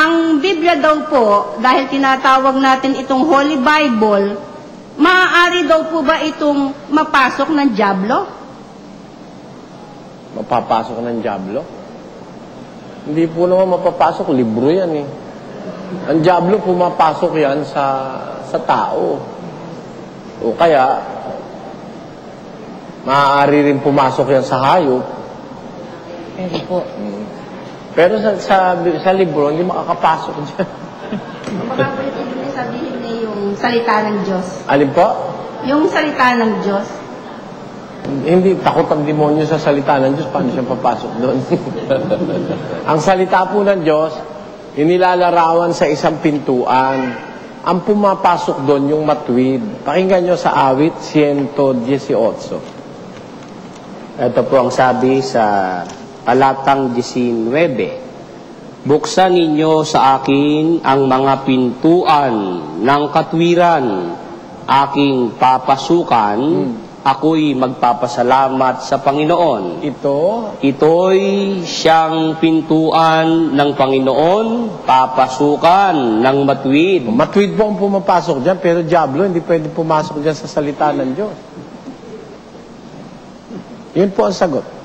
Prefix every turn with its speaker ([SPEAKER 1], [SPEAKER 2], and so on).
[SPEAKER 1] ang Biblia daw po, dahil tinatawag natin itong Holy Bible, maaari daw po ba itong mapasok ng dyablo?
[SPEAKER 2] Mapapasok ng dyablo? Hindi po naman mapapasok. Libro yan eh. Ang dyablo, pumapasok yan sa tao. O kaya, maaari rin pumasok yan sa hayop.
[SPEAKER 1] Pero po.
[SPEAKER 2] Pero sa libro, hindi makakapasok dyan.
[SPEAKER 1] Baka po ibig sabihin niya yung salita ng Diyos.
[SPEAKER 2] Alin po?
[SPEAKER 1] Yung salita ng Diyos.
[SPEAKER 2] Hindi, takot ang demonyo sa salita ng Diyos. Paano siya papasok doon? Ang salita po ng Diyos, inilalarawan sa isang pintuan. Ang pumapasok doon yung matuwid. Pakinggan nyo sa awit 118.
[SPEAKER 3] Ito po ang sabi sa talatang 19. Buksan ninyo sa akin ang mga pintuan ng katwiran, aking papasukan, ako'y magpapasalamat sa Panginoon. Ito'y siyang pintuan ng Panginoon, papasukan ng matuwid.
[SPEAKER 2] Matuwid po ang pumapasok dyan, pero dyablo hindi pwede pumasok dyan sa salita ng Diyos. Yun po ang sagot.